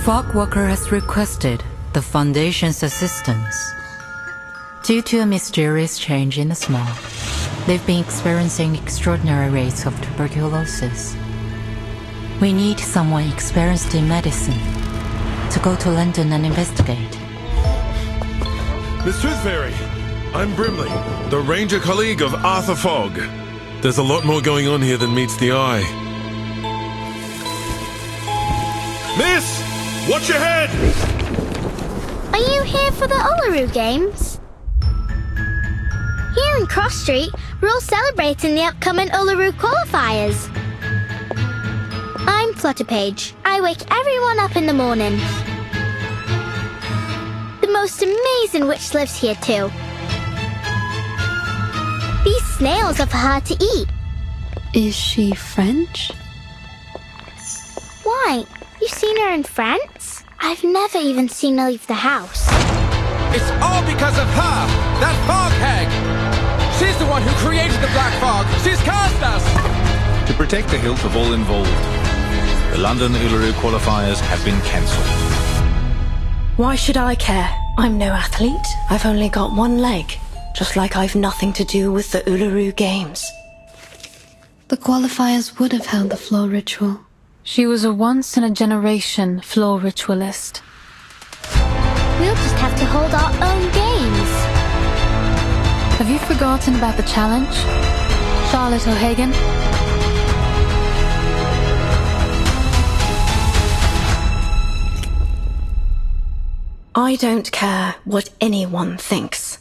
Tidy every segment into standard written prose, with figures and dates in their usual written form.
fog walker has requested the Foundation's assistance. Due to a mysterious change in the small, they've been experiencing extraordinary rates of tuberculosis. We need someone experienced in medicine to go to London and investigate. Miss Tooth Fairy, I'm Brimley, the ranger colleague of Arthur Fogg. There's a lot more going on here than meets the eye. Miss! Watch your head! Are you here for the Uluru Games? Here in Cross Street, we're all celebrating the upcoming Uluru qualifiers. I'm Flutterpage. I wake everyone up in the morning. The most amazing witch lives here too. These snails are for her to eat. Is she French? Why? You've seen her in France? I've never even seen her leave the house. It's all because of her! That fog hag! She's the one who created the black fog! She's cursed us! To protect the health of all involved, the London Uluru qualifiers have been cancelled. Why should I care? I'm no athlete. I've only got one leg. Just like I've nothing to do with the Uluru Games. The qualifiers would have held the floor ritual. She was a once-in-a-generation floor ritualist. We'll just have to hold our own games. Have you forgotten about the challenge, Charlotte O'Hagan? I don't care what anyone thinks.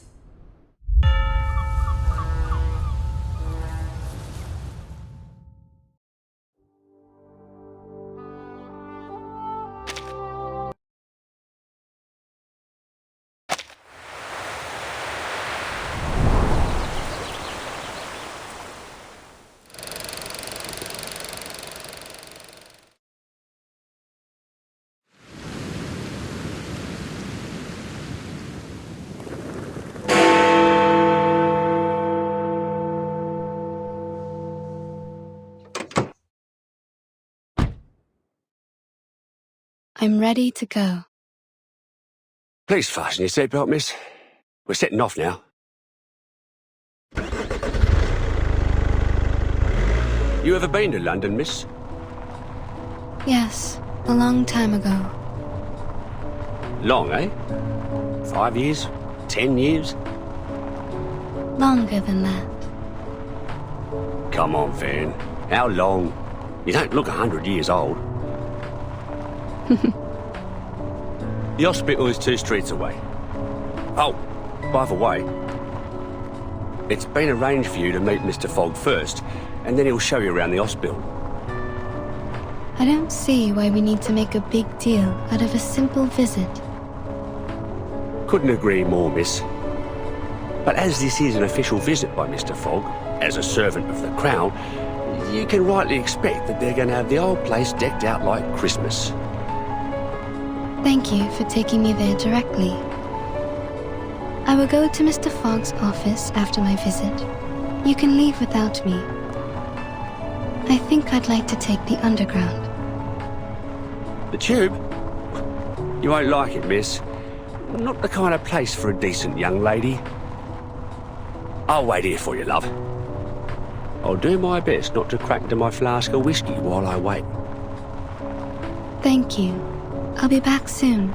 I'm ready to go. Please fasten your seatbelt, miss. We're setting off now. You ever been to London, miss? Yes, a long time ago. Long, eh? 5 years? 10 years? Longer than that. Come on, Van. How long? You don't look 100 years old. The hospital is 2 streets away. Oh, by the way, it's been arranged for you to meet Mr. Fogg first, and then he'll show you around the hospital. I don't see why we need to make a big deal out of a simple visit. Couldn't agree more, miss. But as this is an official visit by Mr. Fogg, as a servant of the Crown, you can rightly expect that they're going to have the old place decked out like Christmas. Thank you for taking me there directly. I will go to Mr. Fogg's office after my visit. You can leave without me. I think I'd like to take the Underground. The Tube? You won't like it, miss. Not the kind of place for a decent young lady. I'll wait here for you, love. I'll do my best not to crack into my flask of whiskey while I wait. Thank you. I'll be back soon.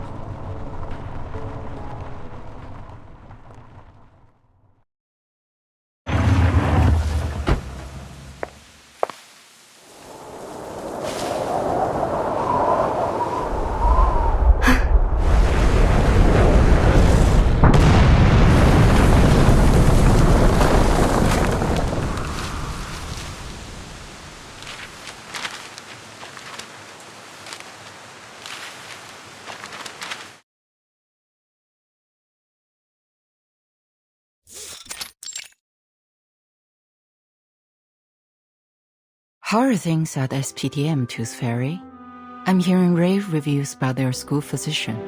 How are things at SPDM, Tooth Fairy? I'm hearing rave reviews about their school physician.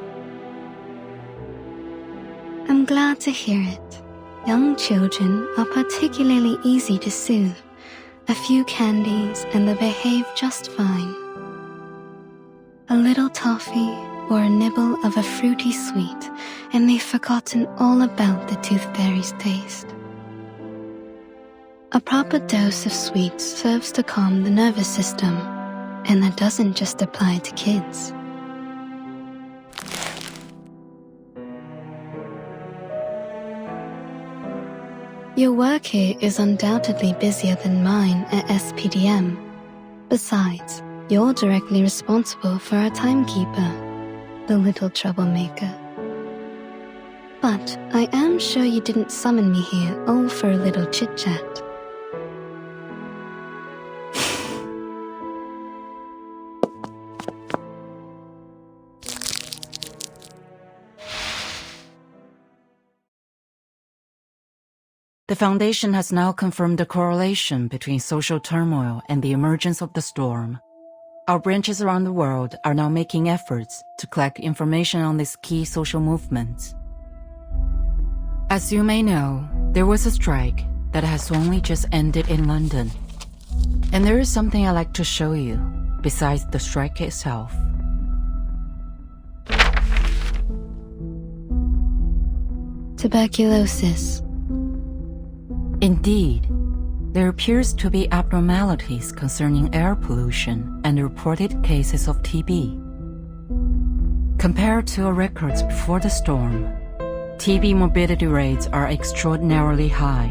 I'm glad to hear it. Young children are particularly easy to soothe. A few candies and they behave just fine. A little toffee or a nibble of a fruity sweet, and they've forgotten all about the tooth fairy's taste. A proper dose of sweets serves to calm the nervous system, and that doesn't just apply to kids. Your work here is undoubtedly busier than mine at SPDM. Besides, you're directly responsible for our timekeeper, the little troublemaker. But I am sure you didn't summon me here all for a little chit-chat. The Foundation has now confirmed a correlation between social turmoil and the emergence of the storm. Our branches around the world are now making efforts to collect information on these key social movements. As you may know, there was a strike that has only just ended in London. And there is something I'd like to show you, besides the strike itself. Tuberculosis. Indeed, there appears to be abnormalities concerning air pollution and reported cases of TB. Compared to our records before the storm, TB morbidity rates are extraordinarily high,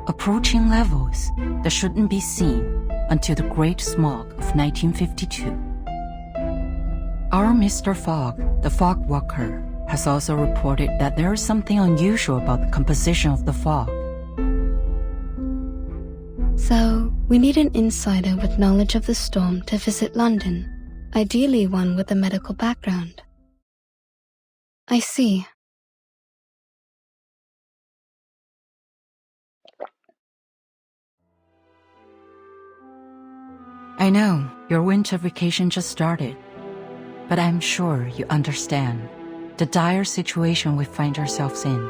approaching levels that shouldn't be seen until the Great Smog of 1952. Our Mr. Fogg, the fog walker, has also reported that there is something unusual about the composition of the fog. So, we need an insider with knowledge of the storm to visit London, ideally one with a medical background. I see. I know your winter vacation just started, but I'm sure you understand the dire situation we find ourselves in.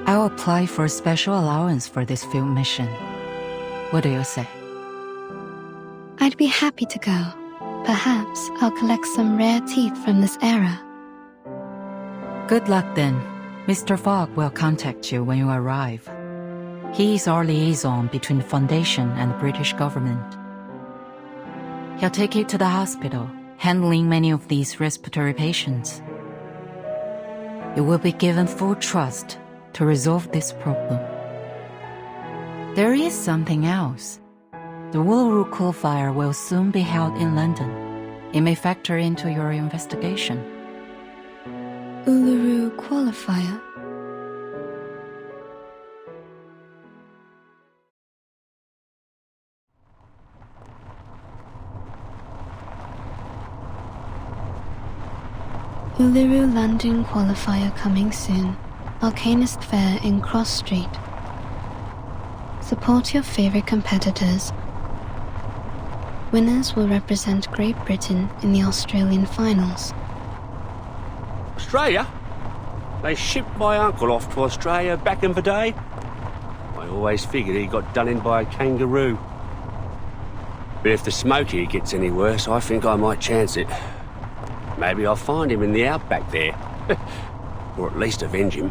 I'll apply for a special allowance for this field mission. What do you say? I'd be happy to go. Perhaps I'll collect some rare teeth from this era. Good luck then. Mr. Fogg will contact you when you arrive. He is our liaison between the Foundation and the British government. He'll take you to the hospital, handling many of these respiratory patients. You will be given full trust to resolve this problem. There is something else. The Uluru Qualifier will soon be held in London. It may factor into your investigation. Uluru Qualifier? Uluru London Qualifier coming soon. Arcanist Fair in Cross Street. Support your favorite competitors. Winners will represent Great Britain in the Australian finals. Australia? They shipped my uncle off to Australia back in the day. I always figured he got done in by a kangaroo. But if the smoky gets any worse, I think I might chance it. Maybe I'll find him in the outback there. Or at least avenge him.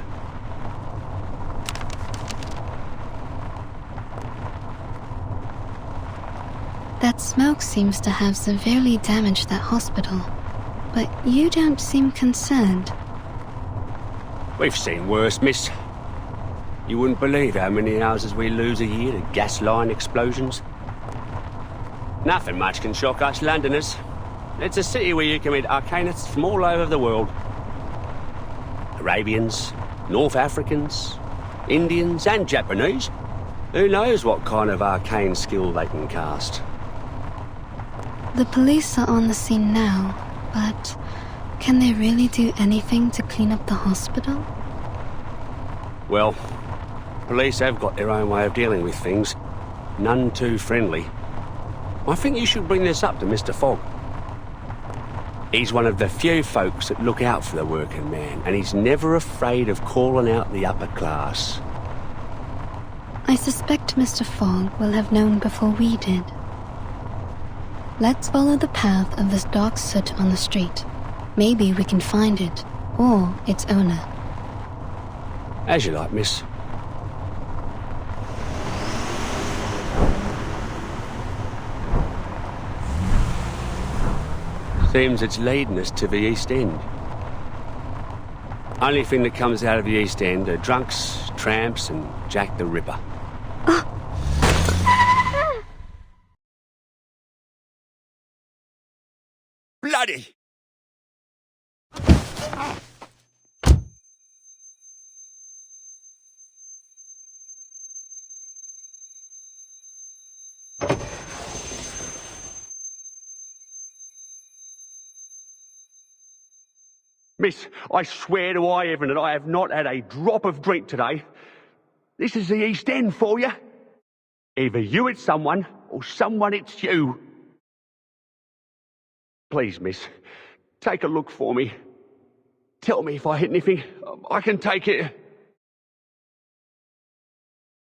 That smoke seems to have severely damaged that hospital. But you don't seem concerned. We've seen worse, miss. You wouldn't believe how many houses we lose a year to gas line explosions. Nothing much can shock us Londoners. It's a city where you can meet arcanists from all over the world. Arabians, North Africans, Indians and Japanese. Who knows what kind of arcane skill they can cast. The police are on the scene now, but can they really do anything to clean up the hospital? Well, police have got their own way of dealing with things. None too friendly. I think you should bring this up to Mr. Fogg. He's one of the few folks that look out for the working man, and he's never afraid of calling out the upper class. I suspect Mr. Fogg will have known before we did. Let's follow the path of this dark soot on the street. Maybe we can find it, or its owner. As you like, miss. Seems it's leading us to the East End. Only thing that comes out of the East End are drunks, tramps, and Jack the Ripper. Bloody! Miss, I swear to high heaven that I have not had a drop of drink today. This is the East End for you. Either you hit someone, or someone hits you. Please, miss, take a look for me. Tell me if I hit anything. I can take it.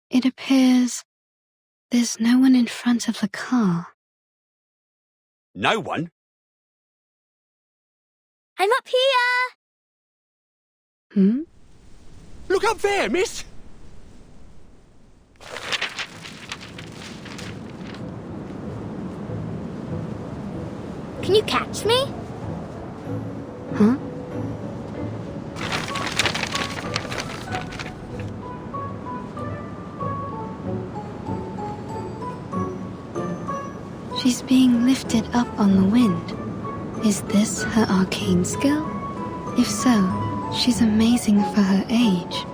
It appears there's no one in front of the car. No one? I'm up here! Hmm? Look up there, miss! Can you catch me? Huh? She's being lifted up on the wind. Is this her arcane skill? If so, she's amazing for her age.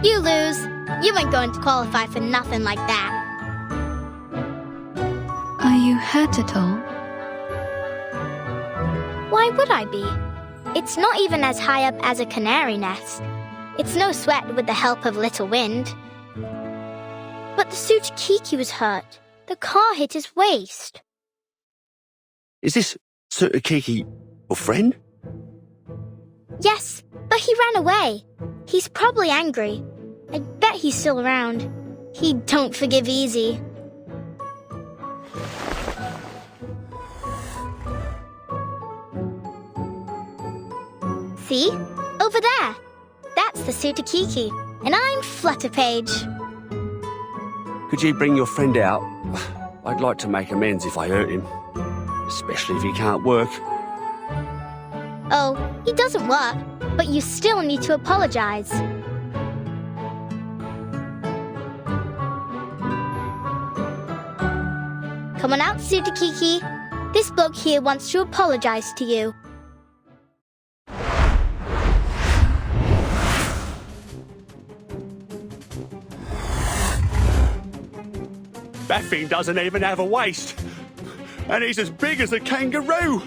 You lose. You ain't going to qualify for nothing like that. Are you hurt at all? Why would I be? It's not even as high up as a canary nest. It's no sweat with the help of little wind. But the Sutakiki was hurt. The car hit his waist. Is this Sutakiki your friend? Yes, but he ran away. He's probably angry. I bet he's still around. He don't forgive easy. See? Over there. That's the Sutakiki. And I'm Flutterpage. Could you bring your friend out? I'd like to make amends if I hurt him. Especially if he can't work. Oh, he doesn't work, but you still need to apologize. Come on out, Sutakiki. This bloke here wants to apologize to you. That thing doesn't even have a waist. And he's as big as a kangaroo.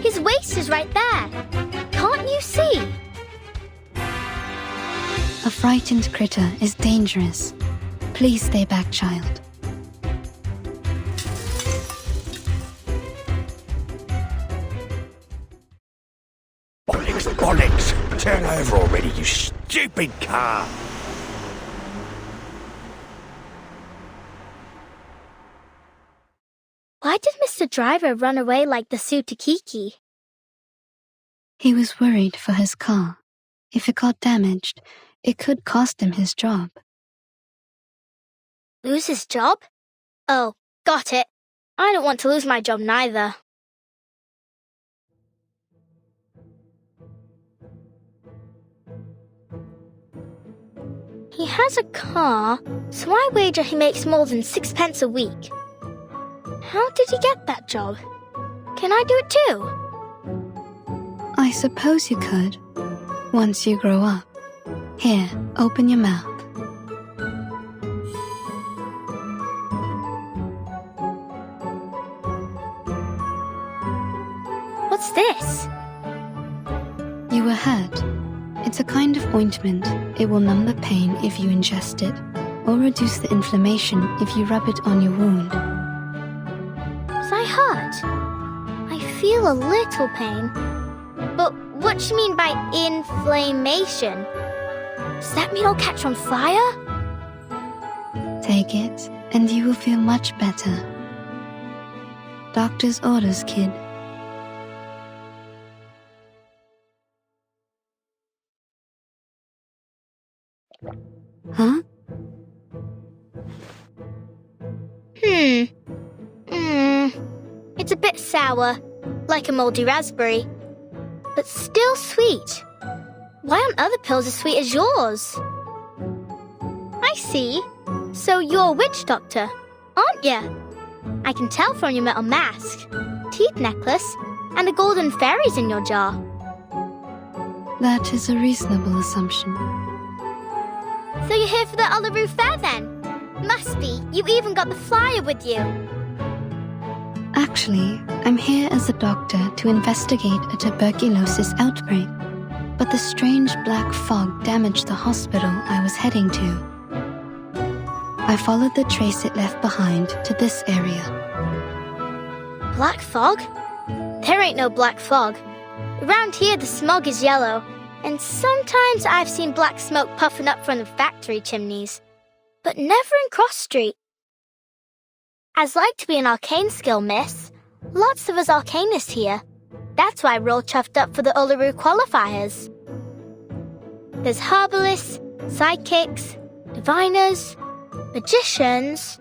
His waist is right there. Can't you see? A frightened critter is dangerous. Please stay back, child. Bollocks, bollocks! Turn over already, you stupid car! Why did Mr. Driver run away like the Sutakiki? He was worried for his car. If it got damaged, it could cost him his job. Lose his job? Oh, got it. I don't want to lose my job neither. He has a car, so I wager he makes more than 6p a week. How did he get that job? Can I do it too? I suppose you could, once you grow up. Here, open your mouth. What's this? You were hurt. It's a kind of ointment. It will numb the pain if you ingest it, or reduce the inflammation if you rub it on your wound. Was I hurt? I feel a little pain. But what do you mean by inflammation? Does that mean I'll catch on fire? Take it, and you will feel much better. Doctor's orders, kid. Huh? It's a bit sour, like a moldy raspberry, but still sweet. Why aren't other pills as sweet as yours? I see. So you're a witch doctor, aren't you? I can tell from your metal mask, teeth necklace, and the golden fairies in your jar. That is a reasonable assumption. So you're here for the Uluru Fair then? Must be. You even got the flyer with you. Actually, I'm here as a doctor to investigate a tuberculosis outbreak, but the strange black fog damaged the hospital I was heading to. I followed the trace it left behind to this area. Black fog? There ain't no black fog. Around here the smog is yellow, and sometimes I've seen black smoke puffing up from the factory chimneys, but never in Cross Street. I'd like to be an arcane skill, miss. Lots of us arcanists here. That's why we're all chuffed up for the Uluru qualifiers. There's herbalists, sidekicks, diviners, magicians.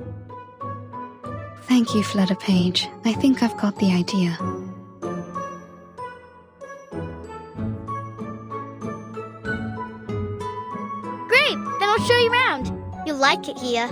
Thank you, Flutter Page. I think I've got the idea. Great, then I'll show you around. You'll like it here.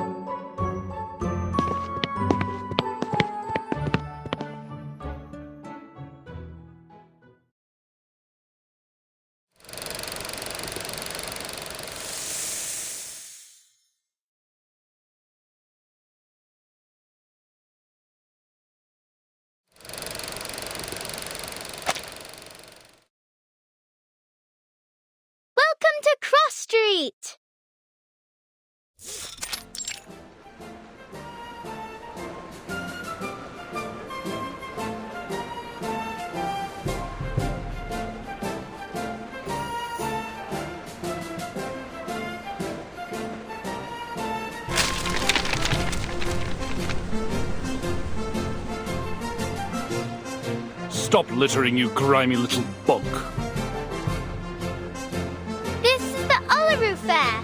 Welcome to Cross Street! Stop littering, you grimy little bug. This is the Uluru Fair.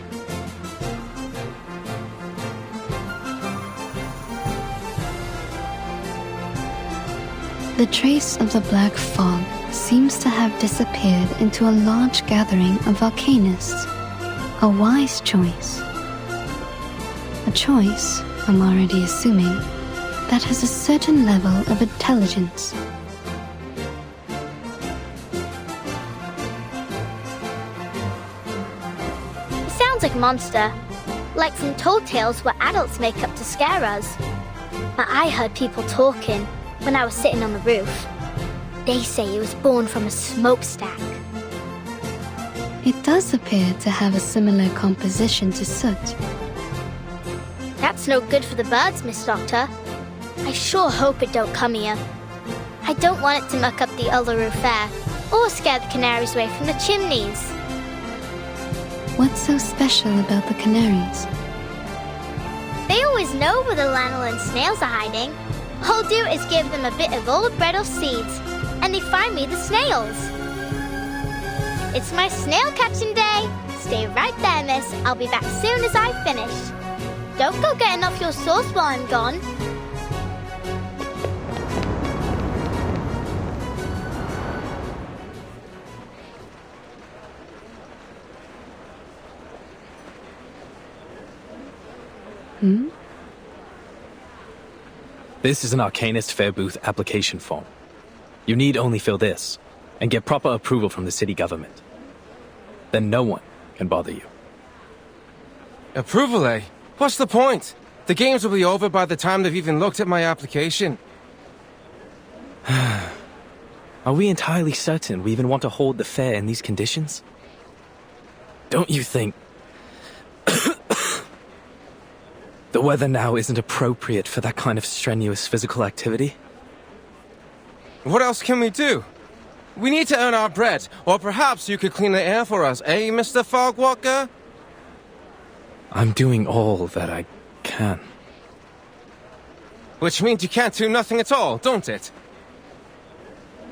The trace of the black fog seems to have disappeared into a large gathering of arcanists. A wise choice. A choice, I'm already assuming, that has a certain level of intelligence. It sounds like a monster, like from tall tales where adults make up to scare us. But I heard people talking when I was sitting on the roof. They say it was born from a smokestack. It does appear to have a similar composition to soot. That's no good for the birds, Miss Doctor. I sure hope it don't come here. I don't want it to muck up the Uluru Fair or scare the canaries away from the chimneys. What's so special about the canaries? They always know where the lanolin snails are hiding. All I'll do is give them a bit of old bread or seeds, and they find me the snails. It's my snail catching day. Stay right there, miss. I'll be back soon as I've finished. Don't go getting off your sauce while I'm gone. This is an Arcanist Fair Booth application form. You need only fill this, and get proper approval from the city government. Then no one can bother you. Approval, eh? What's the point? The games will be over by the time they've even looked at my application. Are we entirely certain we even want to hold the fair in these conditions? Don't you think the weather now isn't appropriate for that kind of strenuous physical activity? What else can we do? We need to earn our bread, or perhaps you could clean the air for us, eh, Mr. Fogwalker? I'm doing all that I can. Which means you can't do nothing at all, don't it?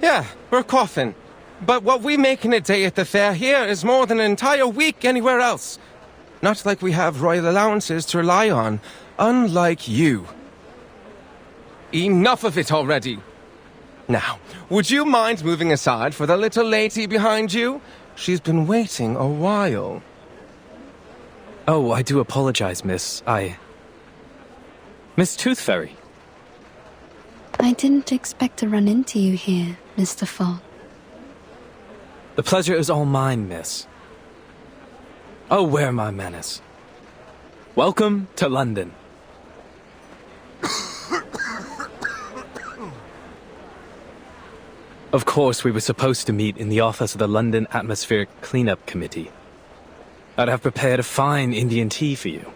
Yeah, we're coughing. But what we make in a day at the fair here is more than an entire week anywhere else. Not like we have royal allowances to rely on, unlike you. Enough of it already. Now, would you mind moving aside for the little lady behind you? She's been waiting a while. Oh, I do apologize, miss. Miss Tooth Fairy. I didn't expect to run into you here, Mr. Fogg. The pleasure is all mine, miss. Oh, where my manners. Welcome to London. Of course, we were supposed to meet in the office of the London Atmospheric Cleanup Committee. I'd have prepared a fine Indian tea for you.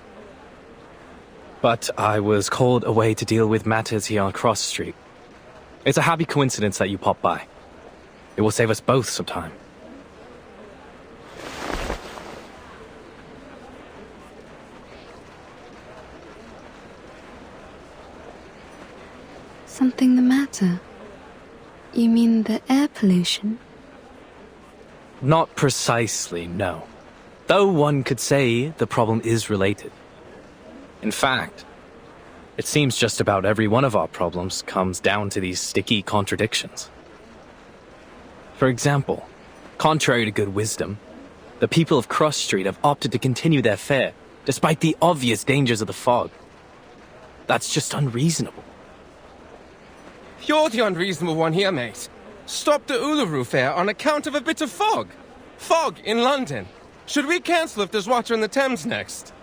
But I was called away to deal with matters here on Cross Street. It's a happy coincidence that you popped by. It will save us both some time. Something the matter? You mean the air pollution? Not precisely, no. Though one could say the problem is related. In fact, it seems just about every one of our problems comes down to these sticky contradictions. For example, contrary to good wisdom, the people of Cross Street have opted to continue their fare, despite the obvious dangers of the fog. That's just unreasonable. You're the unreasonable one here, mate. Stop the Uluru Fair on account of a bit of fog. Fog in London. Should we cancel if there's water in the Thames next?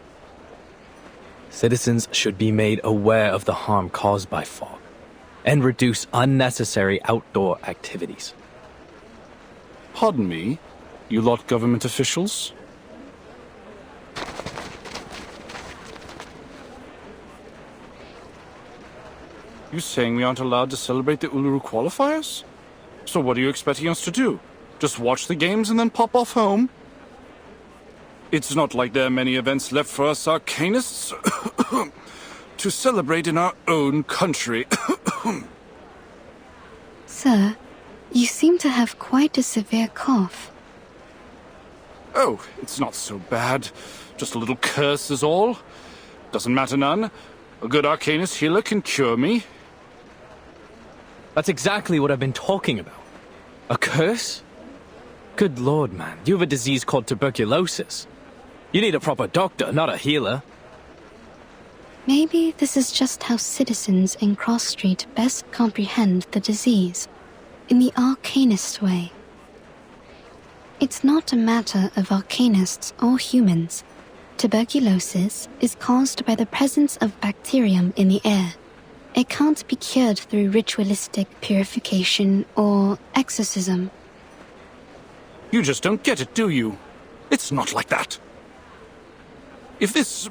Citizens should be made aware of the harm caused by fog, and reduce unnecessary outdoor activities. Pardon me, you lot government officials? You saying we aren't allowed to celebrate the Uluru qualifiers? So what are you expecting us to do? Just watch the games and then pop off home? It's not like there are many events left for us arcanists to celebrate in our own country. Sir, you seem to have quite a severe cough. Oh, it's not so bad. Just a little curse is all. Doesn't matter none. A good arcanist healer can cure me. That's exactly what I've been talking about. A curse? Good lord, man. You have a disease called tuberculosis. You need a proper doctor, not a healer. Maybe this is just how citizens in Cross Street best comprehend the disease, in the arcanist way. It's not a matter of arcanists or humans. Tuberculosis is caused by the presence of bacterium in the air. It can't be cured through ritualistic purification or exorcism. You just don't get it, do you? It's not like that. If this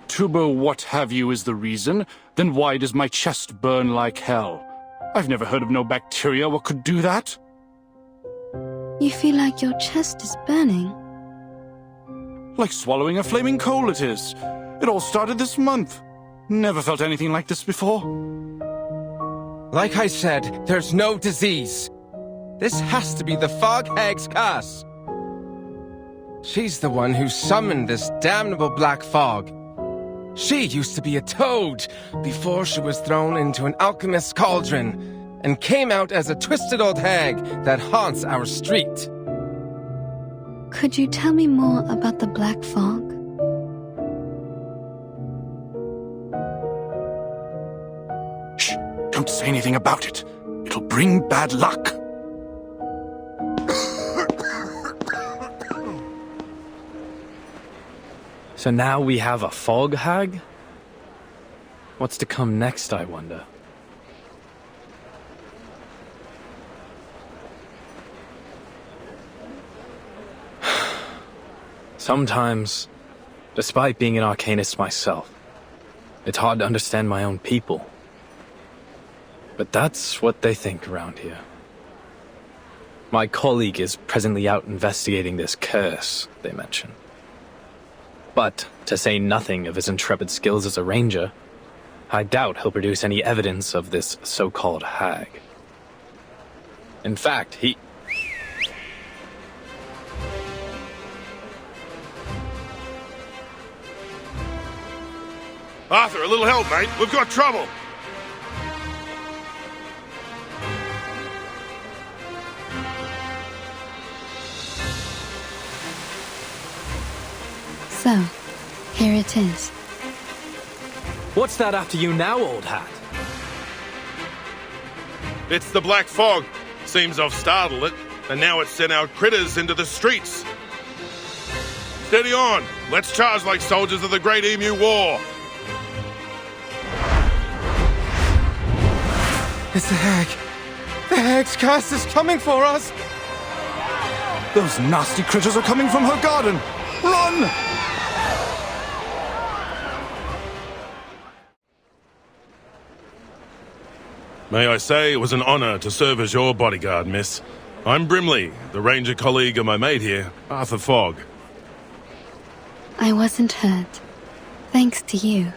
tuber what have you is the reason, then why does my chest burn like hell? I've never heard of no bacteria what could do that. You feel like your chest is burning? Like swallowing a flaming coal it is. It all started this month. Never felt anything like this before. Like I said, there's no disease. This has to be the Fog Hag's curse. She's the one who summoned this damnable black fog. She used to be a toad before she was thrown into an alchemist's cauldron and came out as a twisted old hag that haunts our street. Could you tell me more about the black fog? Shh! Don't say anything about it. It'll bring bad luck. So now we have a fog hag? What's to come next, I wonder? Sometimes, despite being an arcanist myself, it's hard to understand my own people. But that's what they think around here. My colleague is presently out investigating this curse they mention. But, to say nothing of his intrepid skills as a ranger, I doubt he'll produce any evidence of this so-called hag. In fact, he... Arthur, a little help, mate. We've got trouble. So, here it is. What's that after you now, old hat? It's the Black Fog. Seems I've startled it, and now it's sent out critters into the streets. Steady on. Let's charge like soldiers of the Great Emu War. It's the hag. The hag's curse is coming for us. Those nasty critters are coming from her garden. Run! May I say it was an honor to serve as your bodyguard, miss. I'm Brimley, the ranger colleague of my mate here, Arthur Fogg. I wasn't hurt. Thanks to you.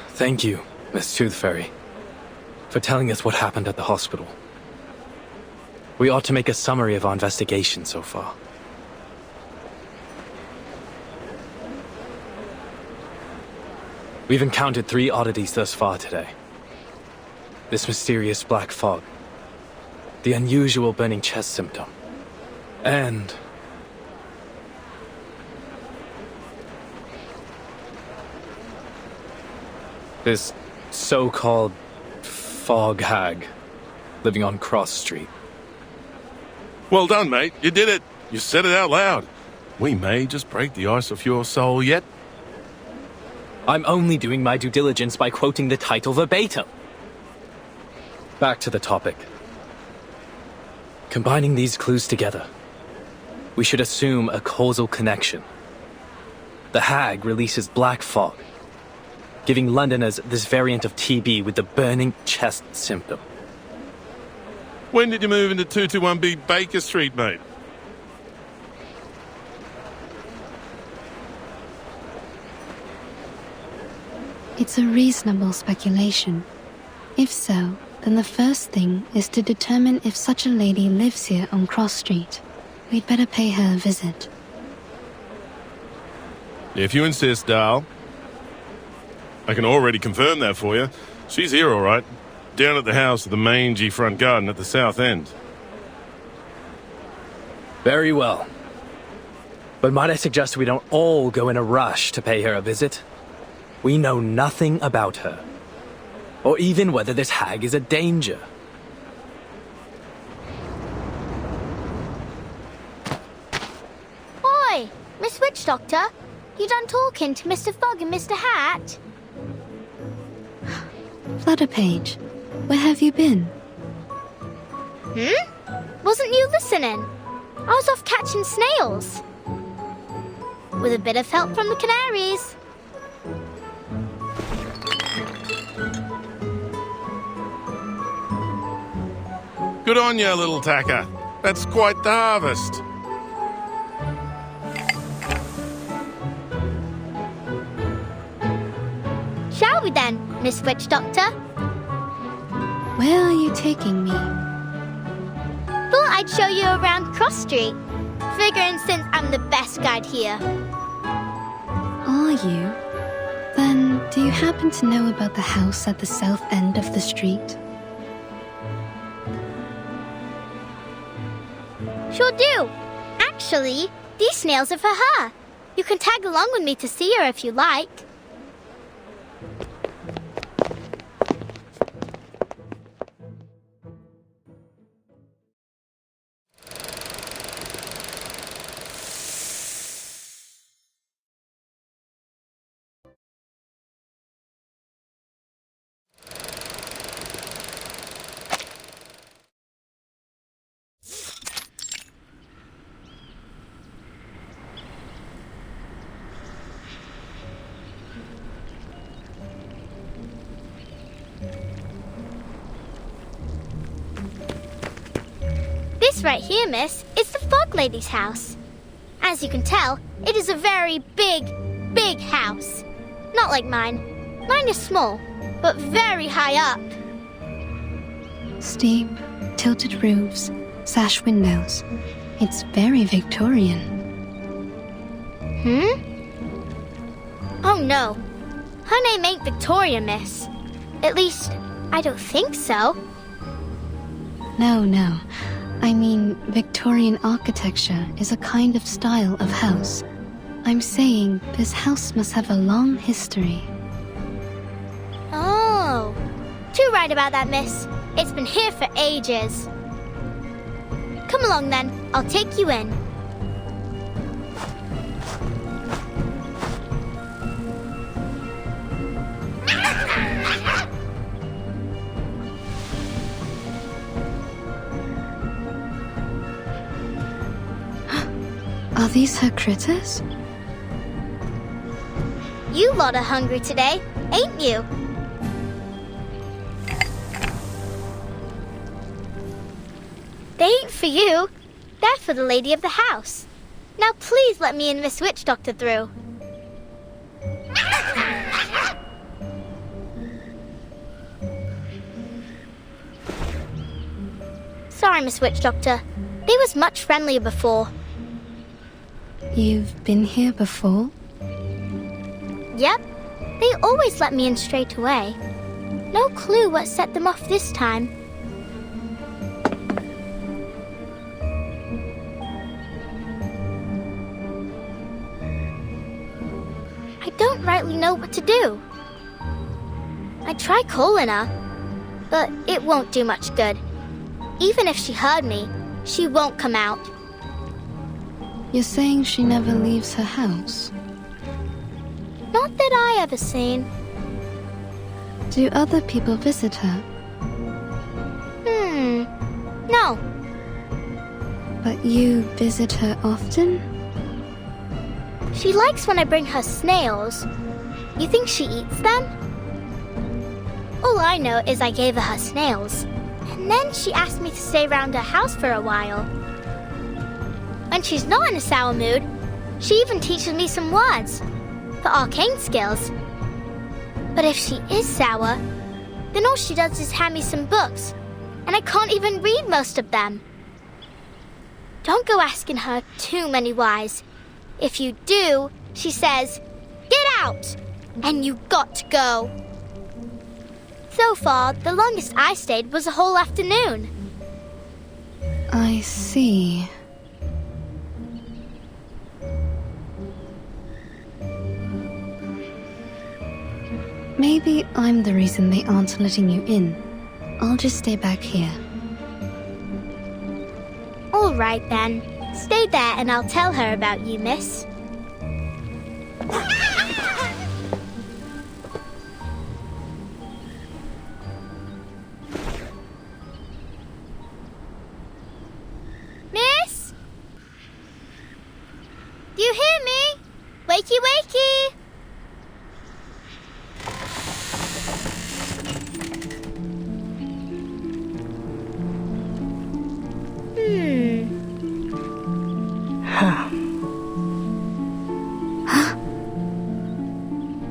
Thank you, Miss Tooth Fairy, for telling us what happened at the hospital. We ought to make a summary of our investigation so far. We've encountered 3 oddities thus far today. This mysterious black fog, the unusual burning chest symptom, and... this so-called fog hag living on Cross Street. Well done, mate. You did it. You said it out loud. We may just break the ice of your soul yet. I'm only doing my due diligence by quoting the title verbatim. Back to the topic. Combining these clues together, we should assume a causal connection. The hag releases black fog, giving Londoners this variant of TB with the burning chest symptom. When did you move into 221B Baker Street, mate? It's a reasonable speculation. If so, then the first thing is to determine if such a lady lives here on Cross Street. We'd better pay her a visit. If you insist, Dal. I can already confirm that for you. She's here, all right. Down at the house of the mangy front garden at the south end. Very well. But might I suggest we don't all go in a rush to pay her a visit? We know nothing about her, or even whether this hag is a danger. Oi, Miss Witch Doctor, you done talking to Mr. Fogg and Mr. Hat? Flutterpage, where have you been? Wasn't you listening? I was off catching snails. With a bit of help from the canaries. Good on you, little tacker. That's quite the harvest. Shall we then, Miss Witch Doctor? Where are you taking me? Thought I'd show you around Cross Street. Figuring since I'm the best guide here. Are you? Then, do you happen to know about the house at the south end of the street? Sure do. Actually, these snails are for her. You can tag along with me to see her if you like. This right here, miss, is the Fog Lady's house. As you can tell, it is a very big, big house. Not like mine. Mine is small, but very high up. Steep, tilted roofs, sash windows. It's very Victorian. Oh no. Her name ain't Victoria, miss. At least, I don't think so. No. I mean, Victorian architecture is a kind of style of house. I'm saying this house must have a long history. Oh. Too right about that, miss. It's been here for ages. Come along then. I'll take you in. Are these her critters? You lot are hungry today, ain't you? They ain't for you. They're for the lady of the house. Now please let me and Miss Witch Doctor through. Sorry, Miss Witch Doctor. They was much friendlier before. You've been here before? Yep. They always let me in straight away. No clue what set them off this time. I don't rightly know what to do. I try calling her, but it won't do much good. Even if she heard me, she won't come out. You're saying she never leaves her house? Not that I ever seen. Do other people visit her? No. But you visit her often? She likes when I bring her snails. You think she eats them? All I know is I gave her snails. And then she asked me to stay around her house for a while. When she's not in a sour mood, she even teaches me some words for arcane skills. But if she is sour, then all she does is hand me some books, and I can't even read most of them. Don't go asking her too many whys. If you do, she says, "Get out!" And you got to go. So far, the longest I stayed was a whole afternoon. I see. Maybe I'm the reason they aren't letting you in. I'll just stay back here. All right, then. Stay there and I'll tell her about you, miss. Miss? Do you hear me? Wakey, wakey!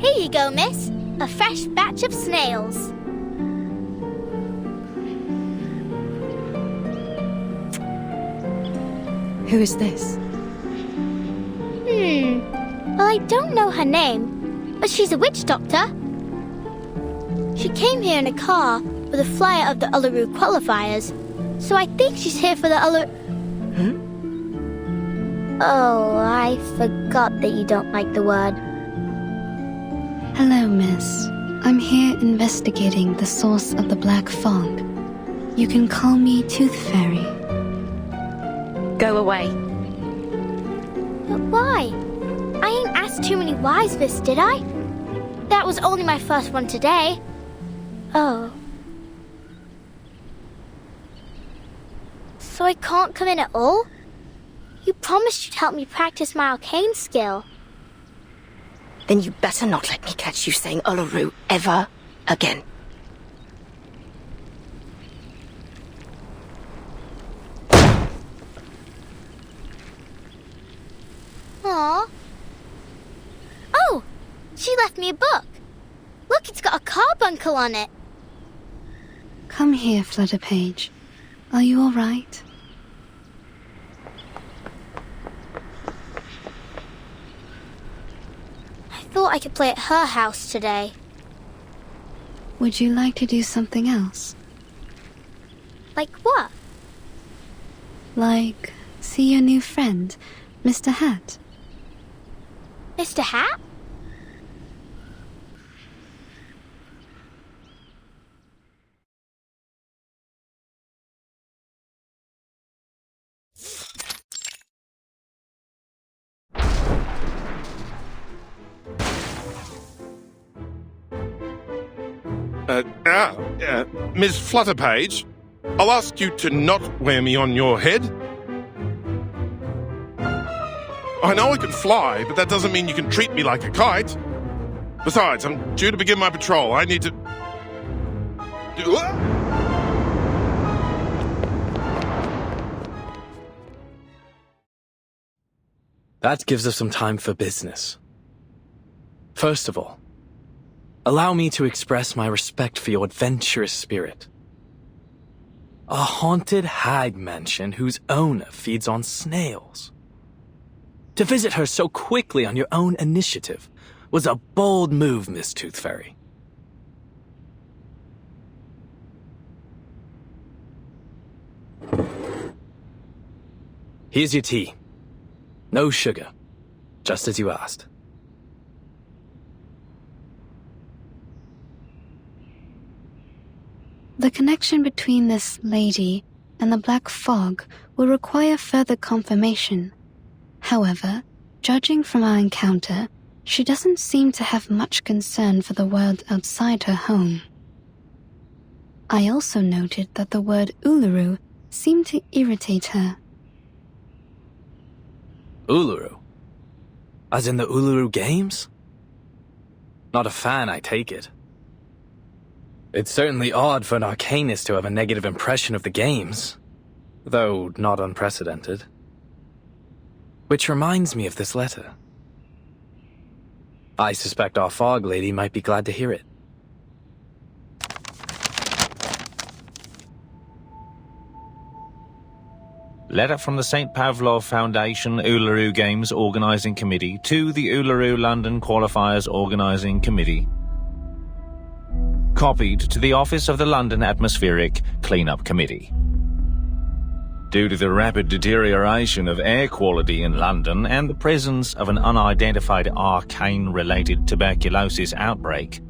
Here you go, miss. A fresh batch of snails. Who is this? Well, I don't know her name, but she's a witch doctor. She came here in a car with a flyer of the Uluru qualifiers, so I think she's here for the Uluru... Oh, I forgot that you don't like the word. Hello, miss. I'm here investigating the source of the black fog. You can call me Tooth Fairy. Go away. But why? I ain't asked too many whys, miss, did I? That was only my first one today. Oh. So I can't come in at all? You promised you'd help me practice my arcane skill. Then you better not let me catch you saying Uluru ever again. She left me a book. Look, it's got a carbuncle on it. Come here, Flutterpage. Are you all right? I thought I could play at her house today. Would you like to do something else? Like what? Like, see your new friend, Mr. Hat? Mr. Hat? Ms. Flutterpage, I'll ask you to not wear me on your head. I know I can fly, but that doesn't mean you can treat me like a kite. Besides, I'm due to begin my patrol. I need to... That gives us some time for business. First of all, allow me to express my respect for your adventurous spirit. A haunted hag mansion whose owner feeds on snails. To visit her so quickly on your own initiative was a bold move, Miss Tooth Fairy. Here's your tea. No sugar, just as you asked. The connection between this lady and the black fog will require further confirmation. However, judging from our encounter, she doesn't seem to have much concern for the world outside her home. I also noted that the word Uluru seemed to irritate her. Uluru? As in the Uluru Games? Not a fan, I take it. It's certainly odd for an arcanist to have a negative impression of the games, though not unprecedented. Which reminds me of this letter. I suspect our fog lady might be glad to hear it. Letter from the St. Pavlov Foundation Uluru Games Organising Committee to the Uluru London Qualifiers Organising Committee. Copied to the Office of the London Atmospheric Cleanup Committee. Due to the rapid deterioration of air quality in London and the presence of an unidentified arcane-related tuberculosis outbreak,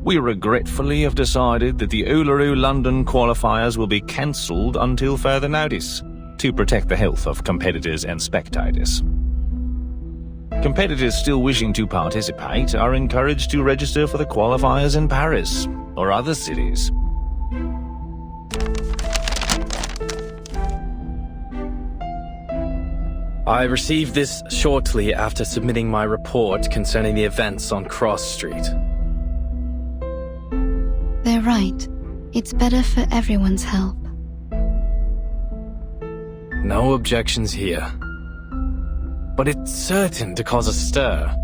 we regretfully have decided that the Uluru London qualifiers will be cancelled until further notice, to protect the health of competitors and spectators. Competitors still wishing to participate are encouraged to register for the qualifiers in Paris or other cities. I received this shortly after submitting my report concerning the events on Cross Street. They're right. It's better for everyone's help. No objections here. But it's certain to cause a stir.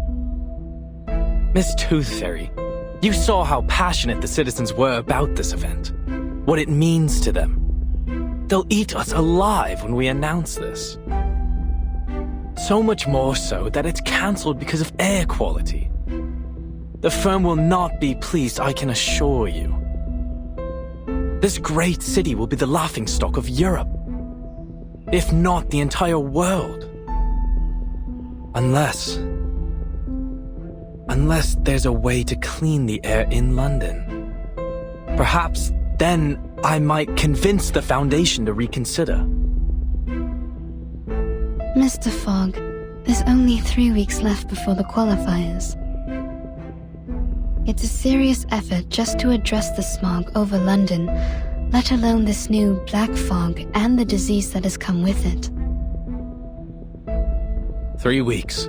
Miss Tooth Fairy, you saw how passionate the citizens were about this event. What it means to them. They'll eat us alive when we announce this. So much more so that it's cancelled because of air quality. The firm will not be pleased, I can assure you. This great city will be the laughingstock of Europe, if not the entire world. Unless there's a way to clean the air in London. Perhaps then I might convince the Foundation to reconsider. Mr. Fogg, there's only 3 weeks left before the qualifiers. It's a serious effort just to address the smog over London, let alone this new black fog and the disease that has come with it. 3 weeks.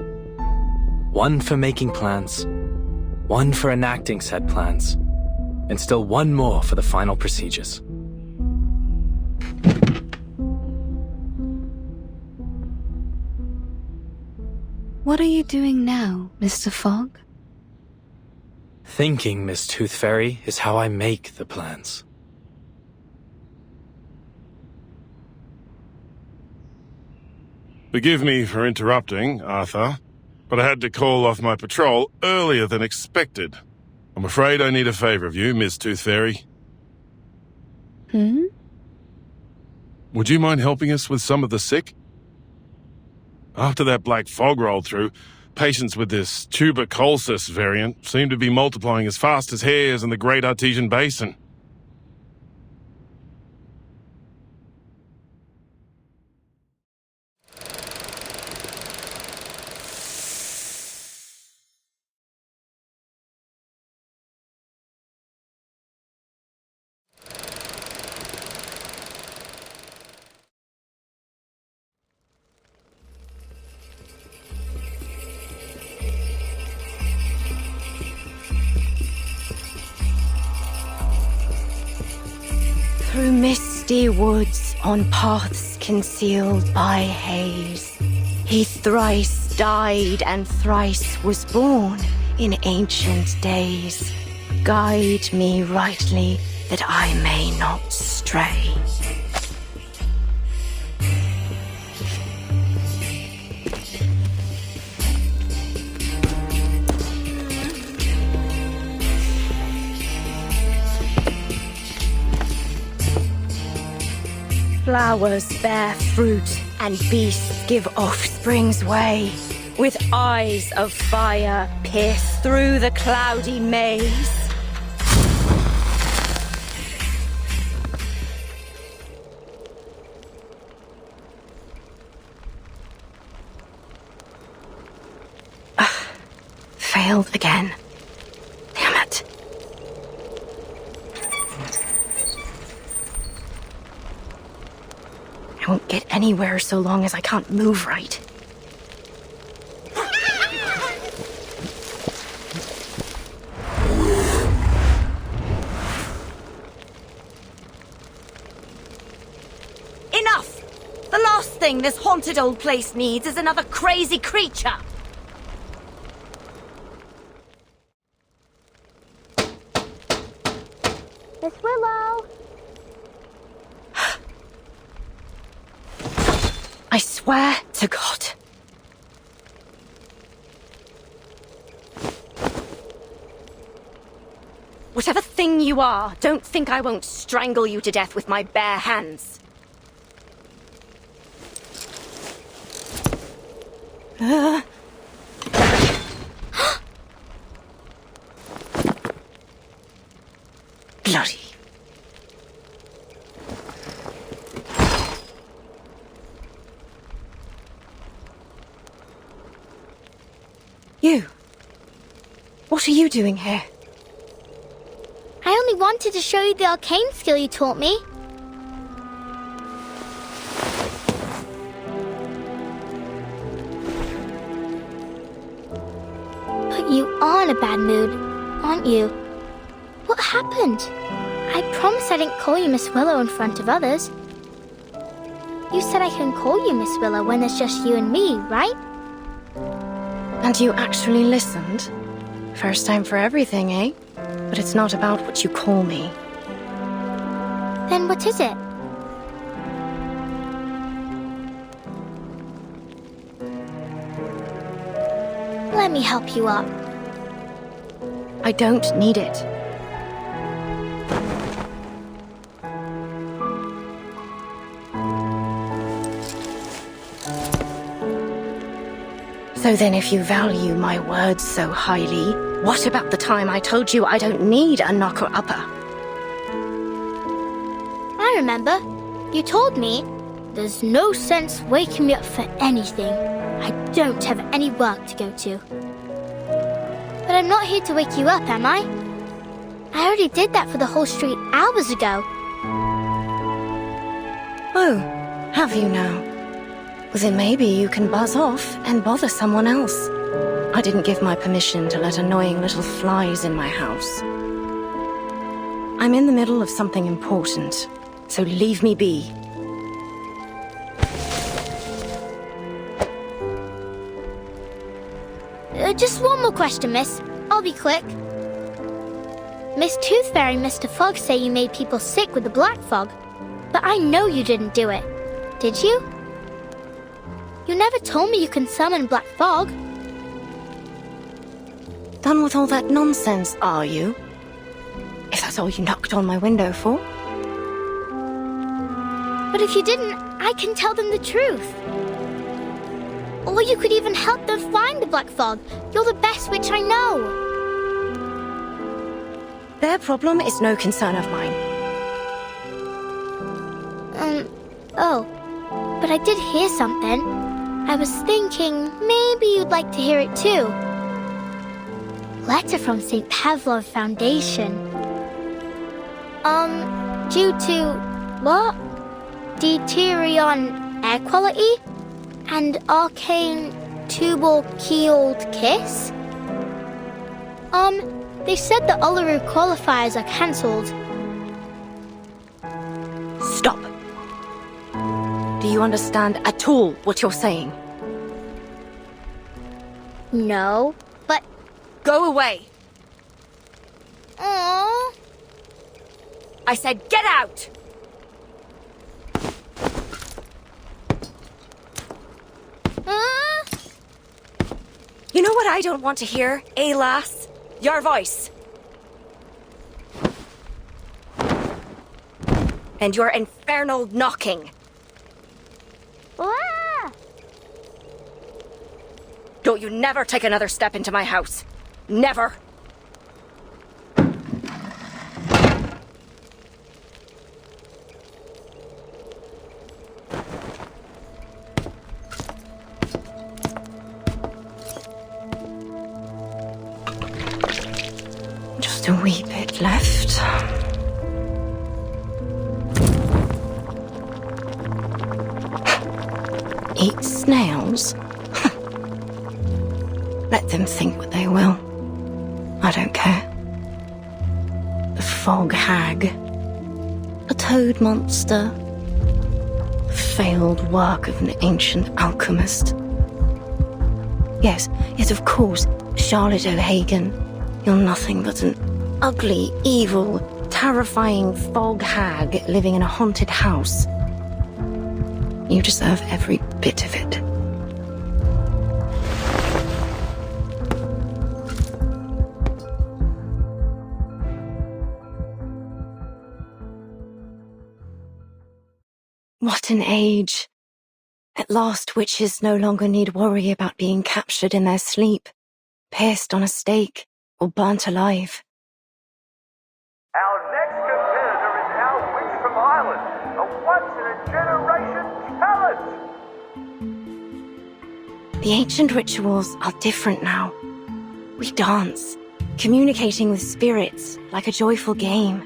1 for making plans, 1 for enacting said plans, and still 1 more for the final procedures. What are you doing now, Mr. Fogg? Thinking, Miss Tooth Fairy, is how I make the plans. Forgive me for interrupting, Arthur, but I had to call off my patrol earlier than expected. I'm afraid I need a favor of you, Miss Tooth Fairy. Would you mind helping us with some of the sick? After that black fog rolled through, patients with this tuberculosis variant seem to be multiplying as fast as hares in the Great Artesian Basin. Through misty woods, on paths concealed by haze, he thrice died and thrice was born in ancient days. Guide me rightly, that I may not stray. Flowers bear fruit, and beasts give offspring's way. With eyes of fire pierce through the cloudy maze. Failed again. Damn it. I won't get anywhere so long as I can't move right. Enough! The last thing this haunted old place needs is another crazy creature! Miss Willow! I swear to God. Whatever thing you are, don't think I won't strangle you to death with my bare hands. Bloody. You. What are you doing here? I only wanted to show you the arcane skill you taught me. But you are in a bad mood, aren't you? What happened? I promised I didn't call you Miss Willow in front of others. You said I can call you Miss Willow when there's just you and me, right? And you actually listened? First time for everything, eh? But it's not about what you call me. Then what is it? Let me help you up. I don't need it. So then if you value my words so highly, what about the time I told you I don't need a knocker-upper? I remember. You told me there's no sense waking me up for anything. I don't have any work to go to. But I'm not here to wake you up, am I? I already did that for the whole street hours ago. Oh, have you now? Well, then maybe you can buzz off and bother someone else. I didn't give my permission to let annoying little flies in my house. I'm in the middle of something important, so leave me be. Just one more question, miss. I'll be quick. Miss Tooth Fairy and Mr. Fog say you made people sick with the black fog, but I know you didn't do it. Did you? You never told me you can summon black fog. Done with all that nonsense, are you? If that's all you knocked on my window for. But if you didn't, I can tell them the truth. Or you could even help them find the black fog. You're the best witch I know. Their problem is no concern of mine. Oh. But I did hear something. I was thinking maybe you'd like to hear it too. Letter from St. Pavlov Foundation. Due to, what? Deuterion air quality? And arcane tubal-keeled kiss? They said the Uluru qualifiers are cancelled. Stop. Do you understand at all what you're saying? No, but... Go away. Aww. I said get out! You know what I don't want to hear, eh, lass? Your voice. And your infernal knocking. Ah! Don't you never take another step into my house. Never. Just a wee bit left. Eat snails? Let them think what they will. I don't care. The fog hag. A toad monster. Failed work of an ancient alchemist. Yes, of course, Charlotte O'Hagan. You're nothing but an ugly, evil, terrifying fog hag living in a haunted house. You deserve every bit of it. What an age. At last, witches no longer need worry about being captured in their sleep, pierced on a stake, or burnt alive. Our next competitor is our witch from Ireland, a once-in-a-generation talent! The ancient rituals are different now. We dance, communicating with spirits like a joyful game.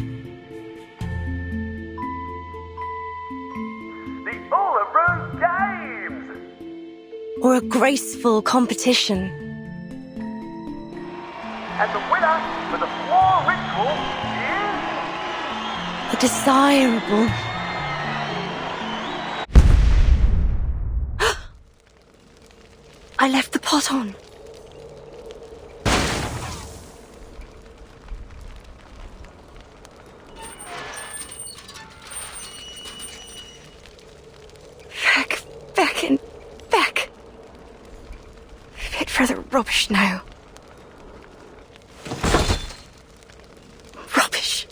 The Uluru Games! Or a graceful competition. And the winner for the floor ritual is... A desirable... I left the pot on. Back. Fit for the rubbish now. Rubbish.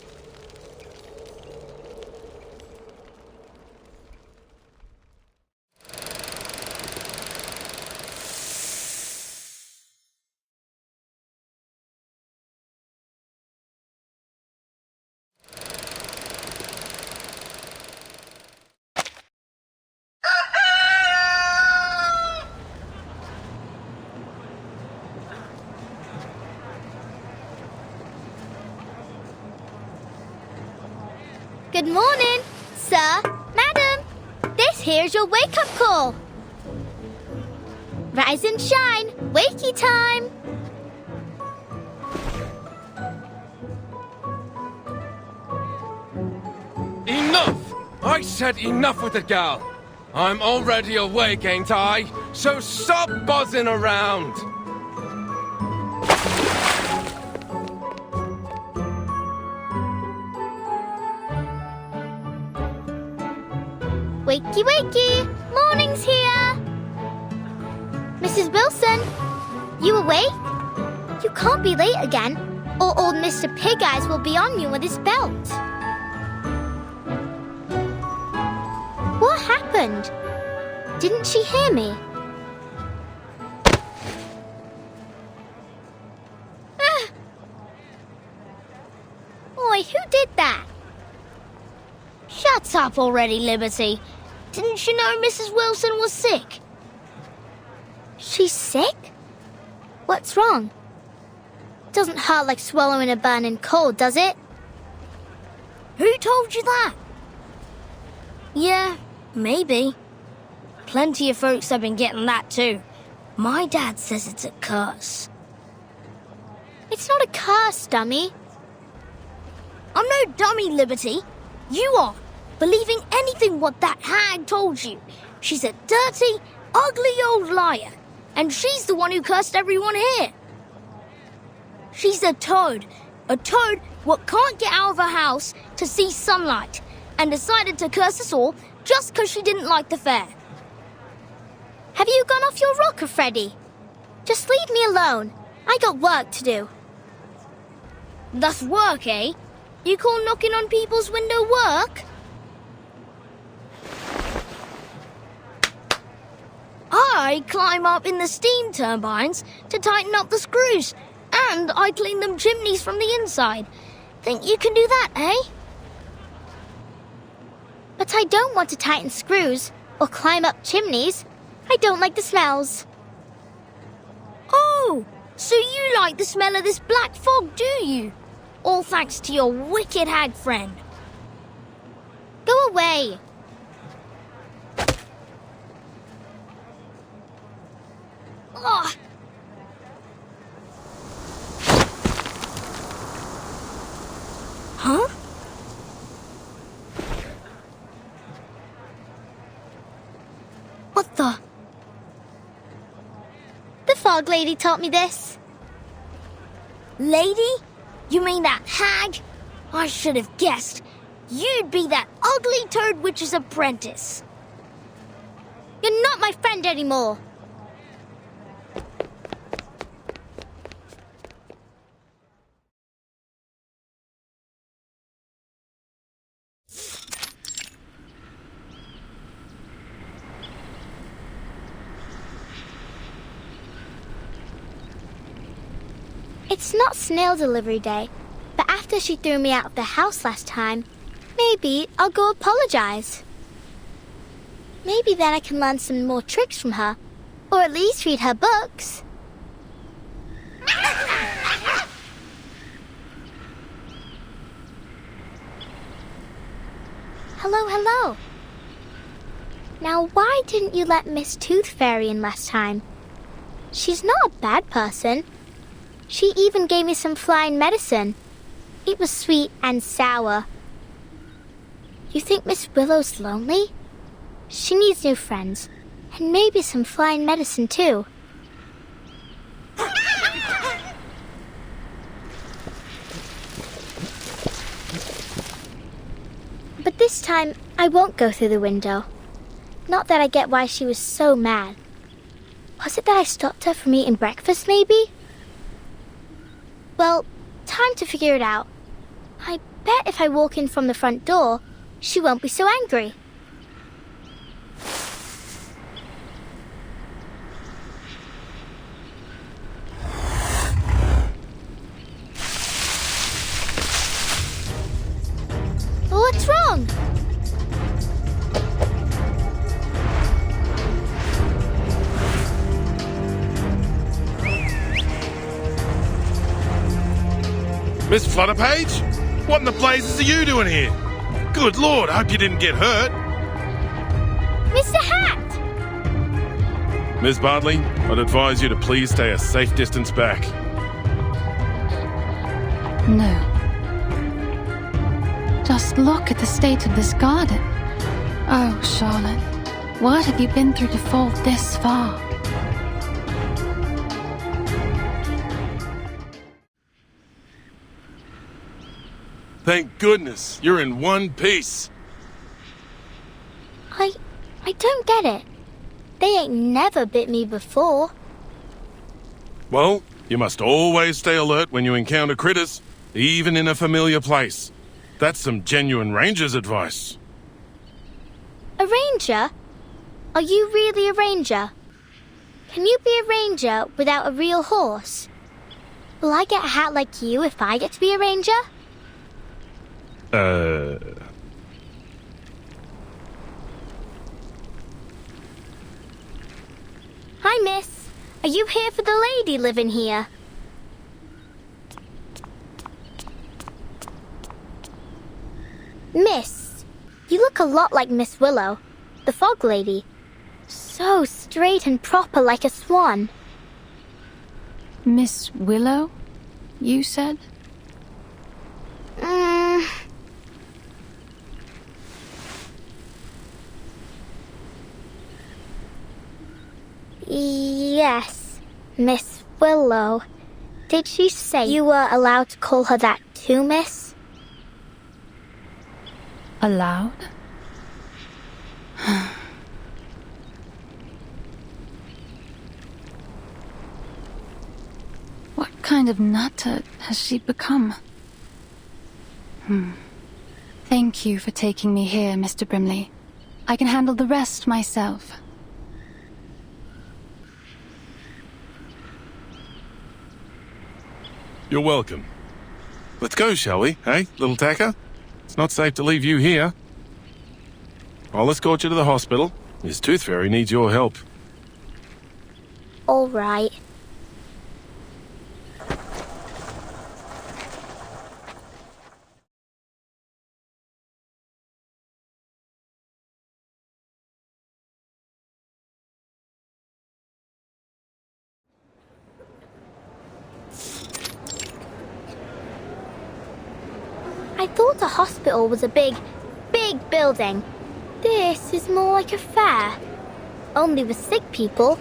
Good morning, sir, madam. This here's your wake-up call. Rise and shine, wakey time. Enough! I said enough with the gal. I'm already awake, ain't I? So stop buzzing around. Wakey, wakey! Morning's here! Mrs. Wilson, you awake? You can't be late again, or old Mr. Pig Eyes will be on you with his belt. What happened? Didn't she hear me? Oi, who did that? Shut up already, Liberty. Didn't you know Mrs. Wilson was sick? She's sick? What's wrong? Doesn't hurt like swallowing a burning coal, does it? Who told you that? Yeah, maybe. Plenty of folks have been getting that too. My dad says it's a curse. It's not a curse, dummy. I'm no dummy, Liberty. You are, believing anything what that hag told you. She's a dirty, ugly old liar, and she's the one who cursed everyone here. She's a toad what can't get out of her house to see sunlight, and decided to curse us all just 'cause she didn't like the fair. Have you gone off your rocker, Freddy? Just leave me alone. I got work to do. That's work, eh? You call knocking on people's window work? I climb up in the steam turbines to tighten up the screws, and I clean them chimneys from the inside. Think you can do that, eh? But I don't want to tighten screws or climb up chimneys. I don't like the smells. Oh, so you like the smell of this black fog, do you? All thanks to your wicked hag friend. Go away. Ugh. Huh? What the? The fog lady taught me this. Lady? You mean that hag? I should have guessed. You'd be that ugly toad witch's apprentice. You're not my friend anymore. It's not snail delivery day, but after she threw me out of the house last time, maybe I'll go apologize. Maybe then I can learn some more tricks from her, or at least read her books. Hello, hello. Now, why didn't you let Miss Tooth Fairy in last time? She's not a bad person. She even gave me some flying medicine. It was sweet and sour. You think Miss Willow's lonely? She needs new friends, and maybe some flying medicine too. But this time, I won't go through the window. Not that I get why she was so mad. Was it that I stopped her from eating breakfast, maybe? Well, time to figure it out. I bet if I walk in from the front door, she won't be so angry. What's wrong? Miss Flutterpage? What in the blazes are you doing here? Good Lord, I hope you didn't get hurt. Mr. Hat! Miss Bartley, I'd advise you to please stay a safe distance back. No. Just look at the state of this garden. Oh, Charlotte, what have you been through to fall this far? Thank goodness, you're in one piece. I I don't get it. They ain't never bit me before. Well, you must always stay alert when you encounter critters, even in a familiar place. That's some genuine ranger's advice. A ranger? Are you really a ranger? Can you be a ranger without a real horse? Will I get a hat like you if I get to be a ranger? Hi, miss. Are you here for the lady living here? Miss, you look a lot like Miss Willow, the fog lady. So straight and proper like a swan. Miss Willow, you said? Yes, Miss Willow. Did she say you were allowed to call her that too, miss? Allowed? What kind of nutter has she become? Thank you for taking me here, Mr. Brimley. I can handle the rest myself. You're welcome. Let's go, shall we? Hey, little tacker? It's not safe to leave you here. I'll escort you to the hospital. This tooth fairy needs your help. All right. I thought the hospital was a big building. This is more like a fair. Only with sick people.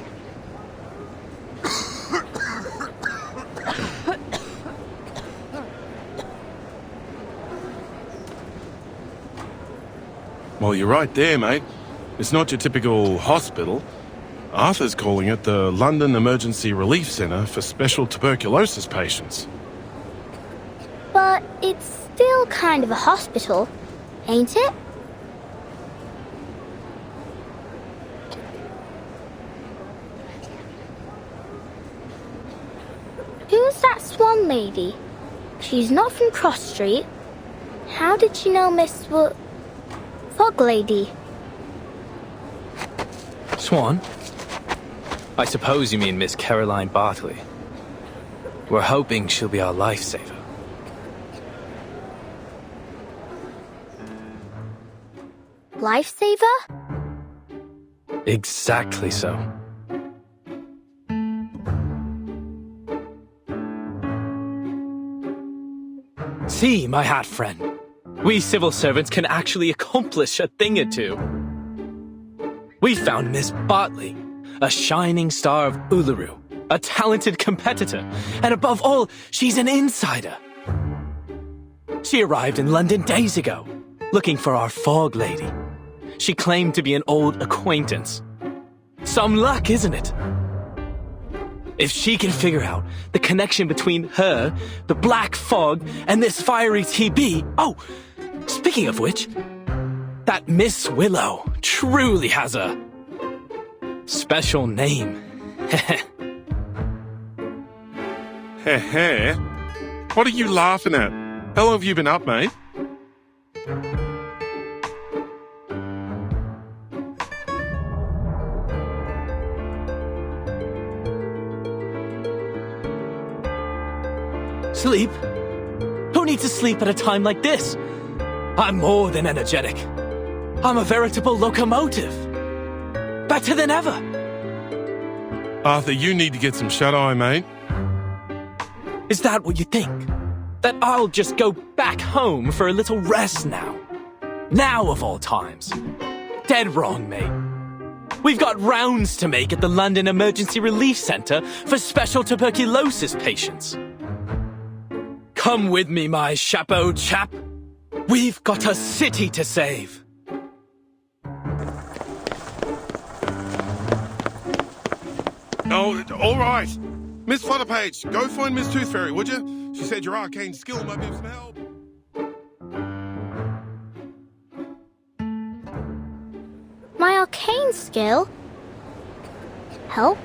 Well, you're right there, mate. It's not your typical hospital. Arthur's calling it the London Emergency Relief Centre for Special Tuberculosis Patients. But it's still kind of a hospital, ain't it? Who's that swan lady? She's not from Cross Street. How did she know Miss Fog Lady? Swan? I suppose you mean Miss Caroline Bartley. We're hoping she'll be our lifesaver. Lifesaver? Exactly so. See, my hat friend. We civil servants can actually accomplish a thing or two. We found Miss Bartley, a shining star of Uluru, a talented competitor, and above all, she's an insider. She arrived in London days ago, looking for our fog lady. She claimed to be an old acquaintance. Some luck, isn't it? If she can figure out the connection between her, the black fog, and this fiery TB... Oh, speaking of which, that Miss Willow truly has a special name. Heh. What are you laughing at? How long have you been up, mate? Sleep? Who needs to sleep at a time like this? I'm more than energetic. I'm a veritable locomotive. Better than ever. Arthur, you need to get some shut-eye, mate. Is that what you think? That I'll just go back home for a little rest now? Now of all times. Dead wrong, mate. We've got rounds to make at the London Emergency Relief Centre for Special Tuberculosis Patients. Come with me, my chapeau chap. We've got a city to save. Oh, all right. Miss Flutterpage, go find Miss Tooth Fairy, would you? She said your arcane skill might be of some help. My arcane skill? Help?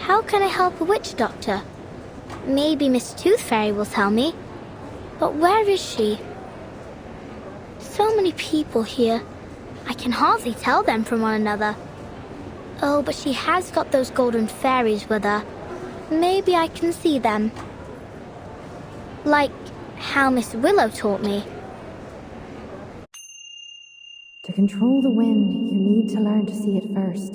How can I help a witch doctor? Maybe Miss Tooth Fairy will tell me. But where is she? So many people here. I can hardly tell them from one another. Oh, but she has got those golden fairies with her. Maybe I can see them. Like how Miss Willow taught me. To control the wind, you need to learn to see it first.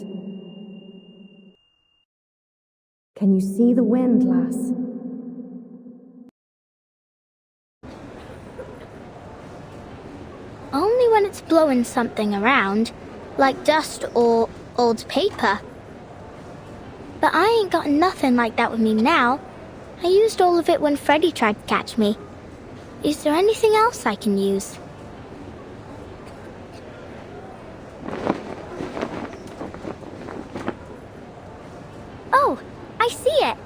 Can you see the wind, lass? Only when it's blowing something around, like dust or old paper. But I ain't got nothing like that with me now. I used all of it when Freddy tried to catch me. Is there anything else I can use? Oh, I see it.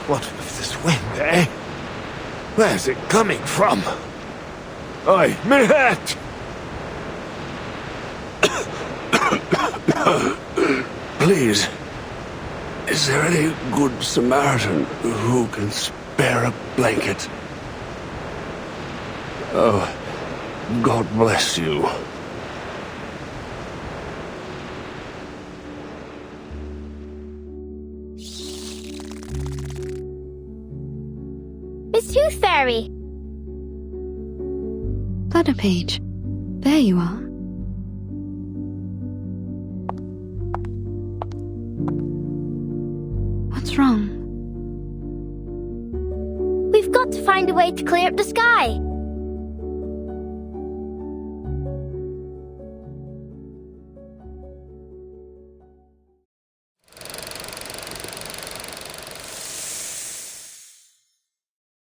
What with this wind, eh? Where's it coming from? Oi, me hat! Please, is there any good Samaritan who can spare a blanket? Oh, God bless you. Miss Tooth Fairy! Flutterpage, there you are. What's wrong? We've got to find a way to clear up the sky.